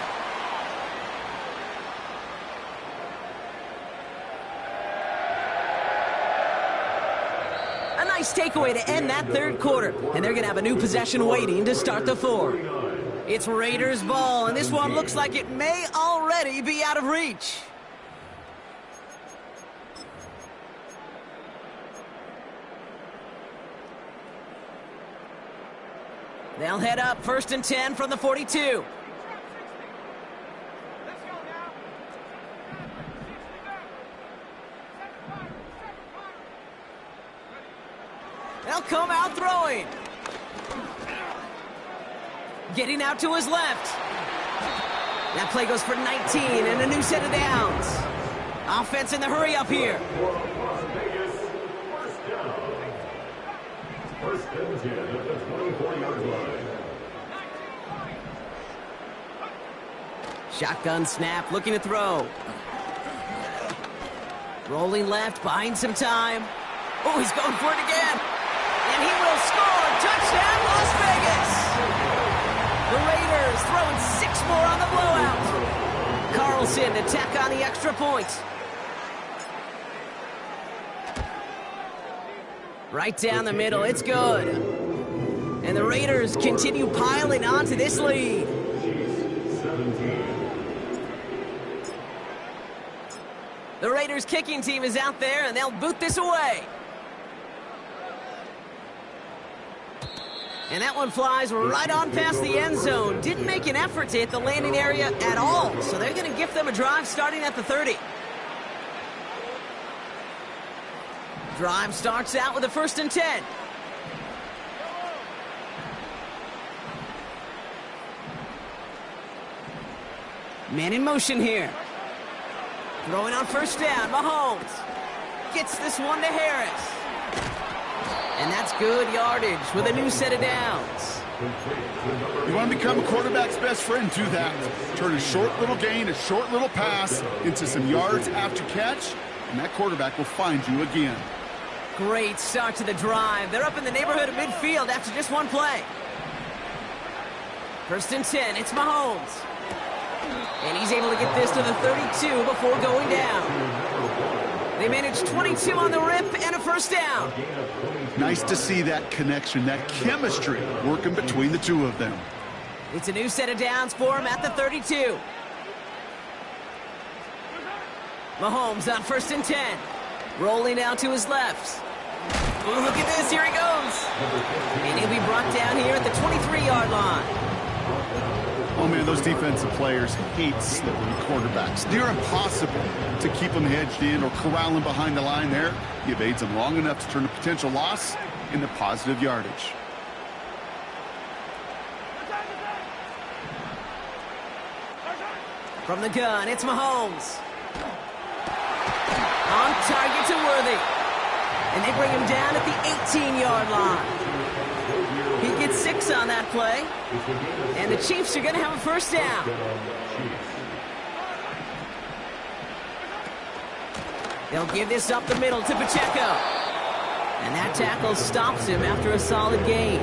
A nice takeaway to end that third quarter. And they're going to have a new possession waiting to start the fourth. It's Raiders ball, and this one looks like it may already be out of reach. They'll head up 1st and 10 from the 42. They'll come out throwing. Getting out to his left. That play goes for 19 and a new set of downs. Offense in the hurry up here. First and 10 at the 24-yard line. Shotgun snap, looking to throw. Rolling left, buying some time. Oh, he's going for it again. And he will score. Touchdown, Las Vegas. The Raiders throwing 6 more on the blowout. Carlson to tack on the extra point. Right down the middle, it's good. And the Raiders continue piling onto this lead. The Raiders kicking team is out there, and they'll boot this away. And that one flies right on past the end zone. Didn't make an effort to hit the landing area at all, so they're going to gift them a drive starting at the 30. Drive starts out with a 1st and 10. Man in motion here. Throwing on 1st down, Mahomes. Gets this one to Harris. And that's good yardage with a new set of downs. You want to become a quarterback's best friend, do that. Turn a short little gain, a short little pass into some yards after catch, and that quarterback will find you again. Great start to the drive. They're up in the neighborhood of midfield after just one play. 1st and 10, it's Mahomes. And he's able to get this to the 32 before going down. They managed 22 on the rip and a first down. Nice to see that connection, that chemistry working between the two of them. It's a new set of downs for him at the 32. Mahomes on 1st and 10. Rolling out to his left. Oh, look at this, here he goes. And he'll be brought down here at the 23-yard line. Oh, man, those defensive players hate slippery quarterbacks. Near impossible to keep them hedged in or corral them behind the line there. He evades them long enough to turn a potential loss into positive yardage. From the gun, it's Mahomes. On target to Worthy. And they bring him down at the 18-yard line. He gets 6 on that play. And the Chiefs are going to have a first down. They'll give this up the middle to Pacheco. And that tackle stops him after a solid gain.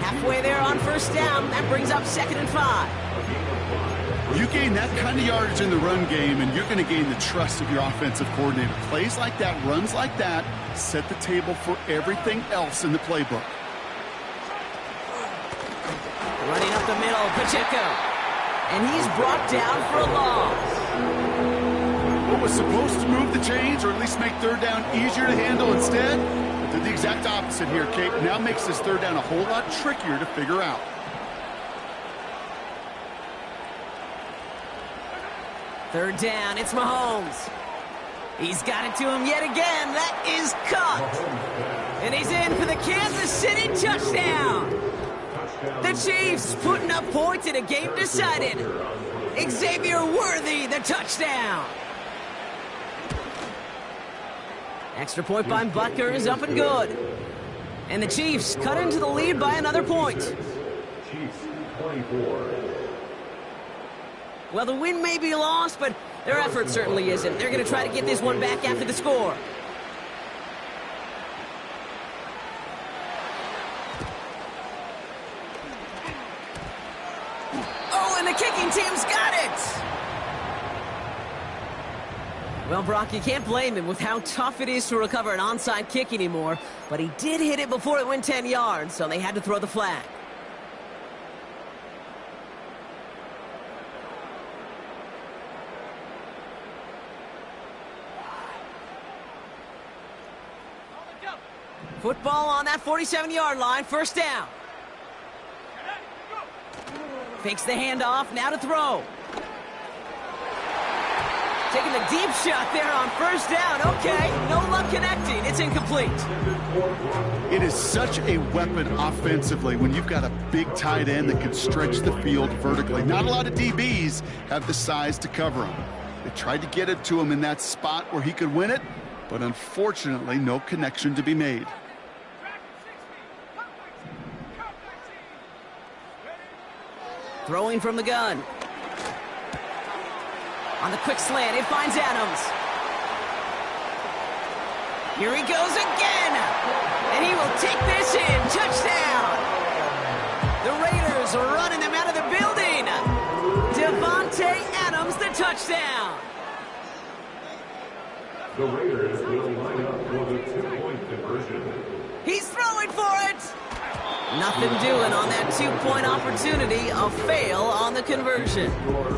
Halfway there on first down. That brings up 2nd and 5. You gain that kind of yardage in the run game, and you're going to gain the trust of your offensive coordinator. Plays like that, runs like that, set the table for everything else in the playbook. Running up the middle, Pacheco. And he's brought down for a loss. What was supposed to move the chains, or at least make 3rd down easier to handle instead, but did the exact opposite here, Kate. Now makes this 3rd down a whole lot trickier to figure out. 3rd down, it's Mahomes. He's got it to him yet again. That is caught. And he's in for the Kansas City touchdown. The Chiefs putting up points in a game decided. Xavier Worthy, the touchdown. Extra point by Butker is up and good. And the Chiefs cut into the lead by another point. Chiefs 24. Well, the win may be lost, but their effort certainly isn't. They're going to try to get this one back after the score. Oh, and the kicking team's got it! Well, Brock, you can't blame him with how tough it is to recover an onside kick anymore, but he did hit it before it went 10 yards, so they had to throw the flag. Football on that 47-yard line, first down. Fakes the handoff, now to throw. Taking the deep shot there on first down. Okay, no luck connecting. It's incomplete. It is such a weapon offensively when you've got a big tight end that can stretch the field vertically. Not a lot of DBs have the size to cover him. They tried to get it to him in that spot where he could win it, but unfortunately, no connection to be made. Throwing from the gun. On the quick slant, it finds Adams. Here he goes again. And he will take this in. Touchdown. The Raiders are running them out of the building. Devontae Adams, the touchdown. The Raiders will line up for the 2-point conversion. He's throwing for it. Nothing doing on that 2-point opportunity. A fail on the conversion.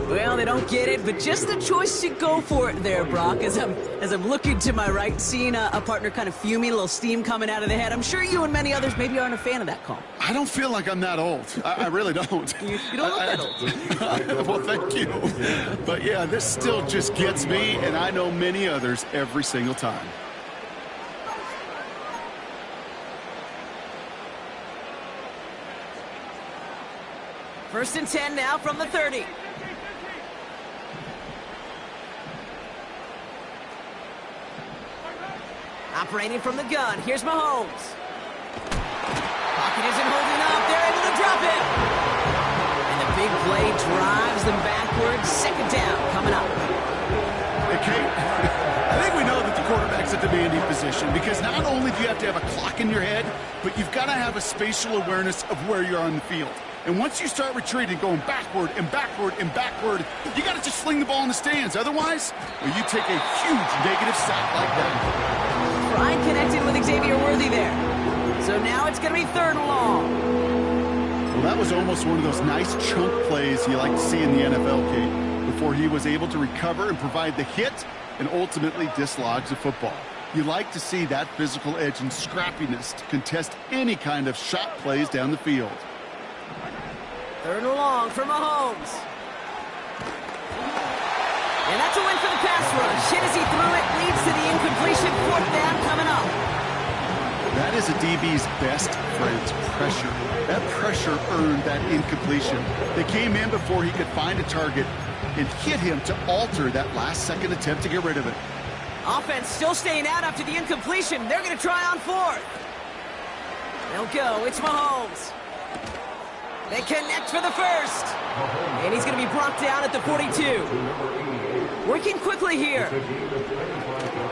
Well, they don't get it, but just the choice to go for it there, Brock. As I'm looking to my right, seeing a partner kind of fuming, a little steam coming out of the head. I'm sure you and many others maybe aren't a fan of that call. I don't feel like I'm that old. I really don't. You don't look that old. Well, thank you. But yeah, this still just gets me, and I know many others every single time. First and 10 now from the 30. Operating from the gun. Here's Mahomes. Pocket isn't holding up. They're able to drop it. And the big play drives them backwards. Second down coming up. Hey, Kate, I think we know that the quarterback's a demanding position because not only do you have to have a clock in your head, but you've got to have a spatial awareness of where you're on the field. And once you start retreating, going backward and backward and backward, you got to just sling the ball in the stands. Otherwise, well, you take a huge negative sack like that. Pride connected with Xavier Worthy there. So now it's going to be 3rd and long. Well, that was almost one of those nice chunk plays you like to see in the NFL, Kate, before he was able to recover and provide the hit and ultimately dislodge the football. You like to see that physical edge and scrappiness to contest any kind of shot plays down the field. 3rd and long for Mahomes. And that's a win for the pass rush. Hit as he threw it, leads to the incompletion. 4th down coming up. That is a DB's best friend, pressure. That pressure earned that incompletion. They came in before he could find a target and hit him to alter that last-second attempt to get rid of it. Offense still staying out after the incompletion. They're going to try on 4th. They'll go. It's Mahomes. They connect for the 1st. And he's going to be brought down at the 42. Working quickly here.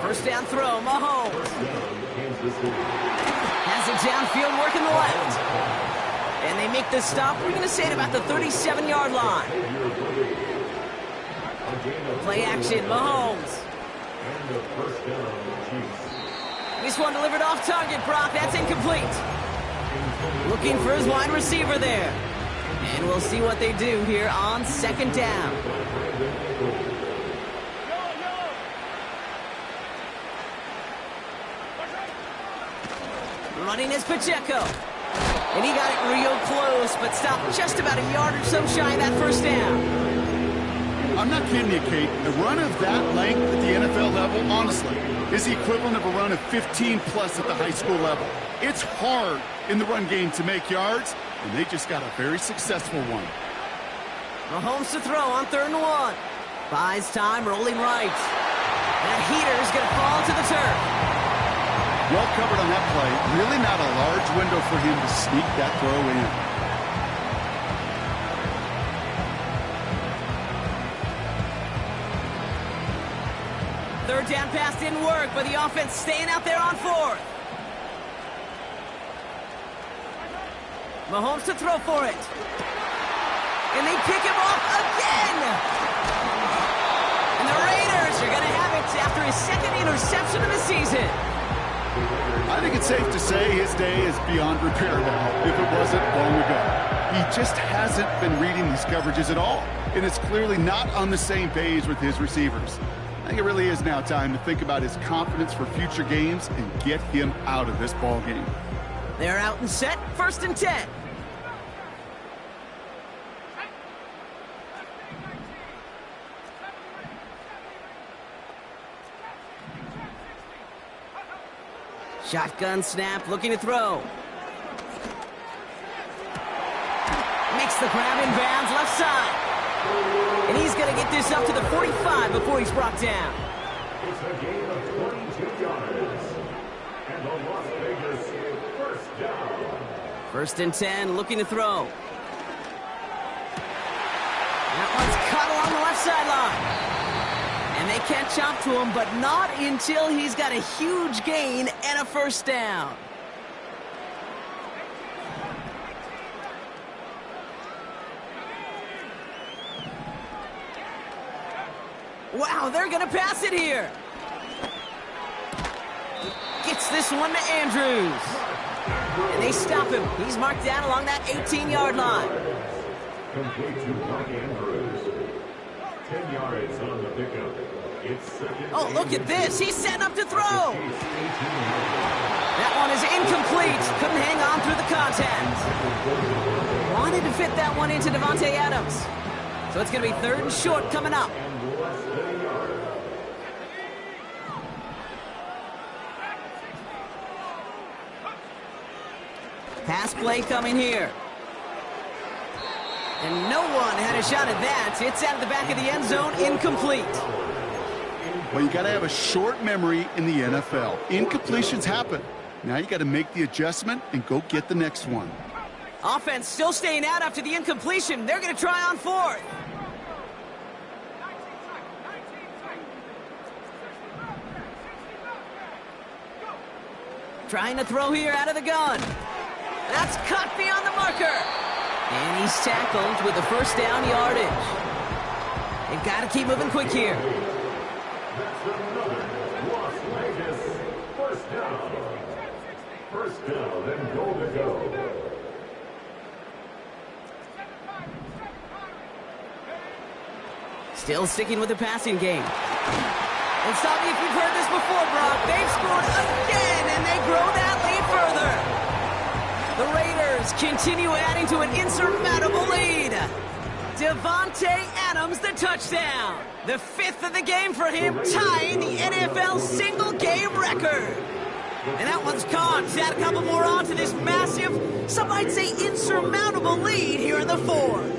1st down throw, Mahomes. Has it downfield, working the left. And they make the stop. We're going to say it about the 37-yard line. Play action, Mahomes. This one delivered off target, Brock. That's incomplete. Looking for his wide receiver there. And we'll see what they do here on 2nd down. Running is Pacheco. And he got it real close, but stopped just about a yard or so shy of that 1st down. I'm not kidding you, Kate. A run of that length at the NFL level, honestly, is the equivalent of a run of 15-plus at the high school level. It's hard in the run game to make yards, and they just got a very successful one. Mahomes to throw on 3rd and 1. Buys time, rolling right. That heater is going to fall to the turf. Well covered on that play. Really not a large window for him to sneak that throw in. 3rd down pass didn't work, but the offense staying out there on 4th. Mahomes to throw for it. And they pick him off again. And the Raiders are going to have it after his 2nd interception of the season. I think it's safe to say his day is beyond repair now, if it wasn't long ago. He just hasn't been reading these coverages at all, and it's clearly not on the same page with his receivers. I think it really is now time to think about his confidence for future games and get him out of this ball game. They're out and set, 1st and 10. Shotgun snap, looking to throw. Makes the grab in bounds, left side. And he's going to get this up to the 45 before he's brought down. It's a gain of 22 yards. And the Las Vegas 1st down. 1st and 10, looking to throw. That one's caught along the left sideline. And they catch up to him, but not until he's got a huge gain and a 1st down. Wow, they're going to pass it here. Gets this one to Andrews. And they stop him. He's marked down along that 18-yard line. Complete to Mark Andrews. 10 yards on the pickup. Oh, look at this. He's setting up to throw. That one is incomplete. Couldn't hang on through the contact. Wanted to fit that one into Devontae Adams. So it's going to be 3rd and short coming up. Pass play coming here. And no one had a shot at that. It's out of the back of the end zone, incomplete. Well, you got to have a short memory in the NFL. Incompletions happen. Now you got to make the adjustment and go get the next one. Offense still staying out after the incompletion. They're going to try on 4th. Trying to throw here out of the gun. That's cut beyond the marker. And he's tackled with the first down yardage. They've got to keep moving quick here. That's another Las Vegas first down. First down and goal to go. Still sticking with the passing game. And stop me if you've heard this before, Brock. They've scored again, and they grow that lead further. The Raiders continue adding to an insurmountable lead. Devontae Adams, the touchdown. The 5th of the game for him, tying the NFL single-game record. And that one's gone. Just add a couple more on to this massive, some might say insurmountable lead here in the 4th.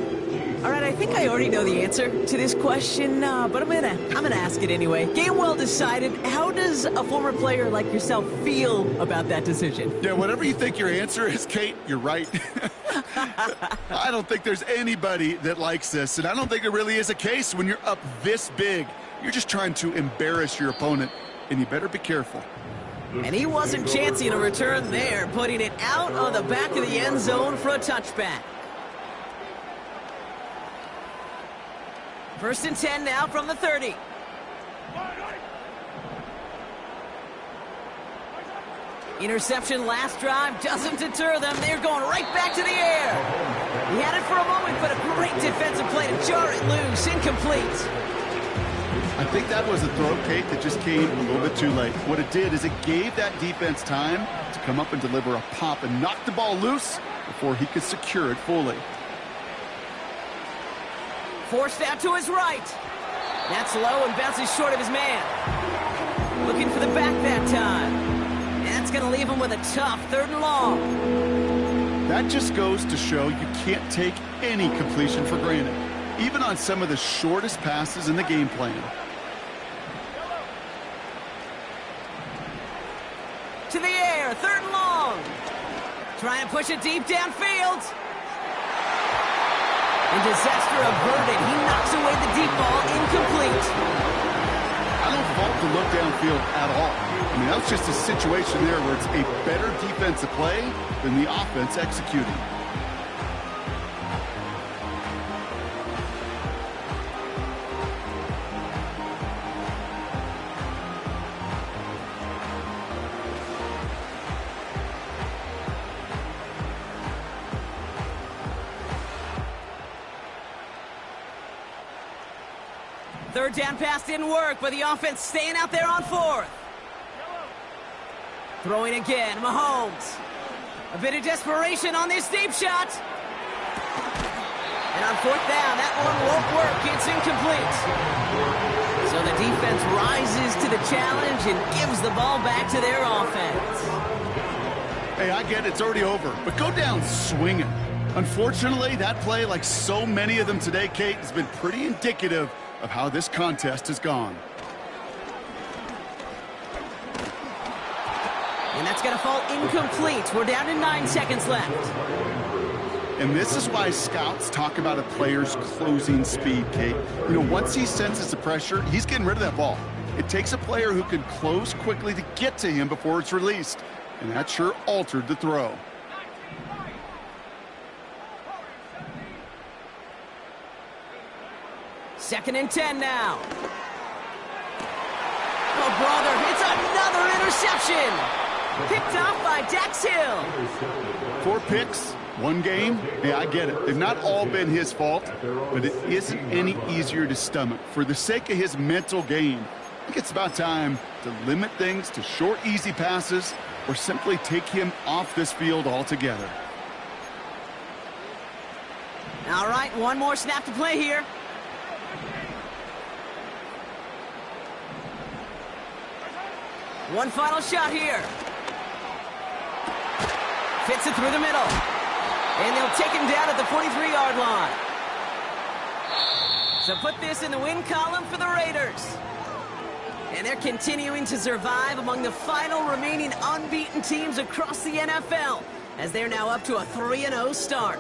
All right, I think I already know the answer to this question, but I'm gonna ask it anyway. Game well decided. How does a former player like yourself feel about that decision? Yeah, whatever you think your answer is, Kate, you're right. I don't think there's anybody that likes this, and I don't think there really is a case when you're up this big. You're just trying to embarrass your opponent, and you better be careful. And he wasn't chancing a return there, putting it out on the back of the end zone for a touchback. 1st and 10 now from the 30. Interception last drive doesn't deter them. They're going right back to the air. He had it for a moment, but a great defensive play to jar it loose. Incomplete. I think that was a throw, Kate, that just came a little bit too late. What it did is it gave that defense time to come up and deliver a pop and knock the ball loose before he could secure it fully. Forced out to his right. That's low and bounces short of his man. Looking for the back that time. And that's going to leave him with a tough 3rd and long. That just goes to show you can't take any completion for granted, even on some of the shortest passes in the game plan. To the air, 3rd and long. Trying to push it deep downfield. And disaster averted. He knocks away the deep ball, incomplete. I don't fault the look downfield at all. I mean, that's just a situation there where it's a better defensive play than the offense executing. Third down pass didn't work, but the offense staying out there on 4th. Throwing again, Mahomes. A bit of desperation on this deep shot. And on 4th down, that one won't work. It's incomplete. So the defense rises to the challenge and gives the ball back to their offense. Hey, I get it. It's already over, but go down swinging. Unfortunately, that play, like so many of them today, Kate, has been pretty indicative of how this contest has gone. And that's going to fall incomplete. We're down to 9 seconds left. And this is why scouts talk about a player's closing speed, Kate. You know, once he senses the pressure, he's getting rid of that ball. It takes a player who can close quickly to get to him before it's released. And that sure altered the throw. Second and 10 now. Oh, brother, it's another interception. Picked off by Dax Hill. 4 picks, 1 game. Yeah, I get it. They've not all been his fault, but it isn't any easier to stomach. For the sake of his mental game, I think it's about time to limit things to short, easy passes or simply take him off this field altogether. All right, one more snap to play here. One final shot here. Fits it through the middle. And they'll take him down at the 43-yard line. So put this in the win column for the Raiders. And they're continuing to survive among the final remaining unbeaten teams across the NFL, as they're now up to a 3-0 start.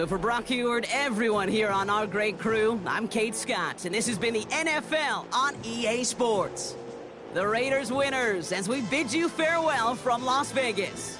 So for Brock Huard, everyone here on our great crew, I'm Kate Scott, and this has been the NFL on EA Sports. The Raiders winners as we bid you farewell from Las Vegas.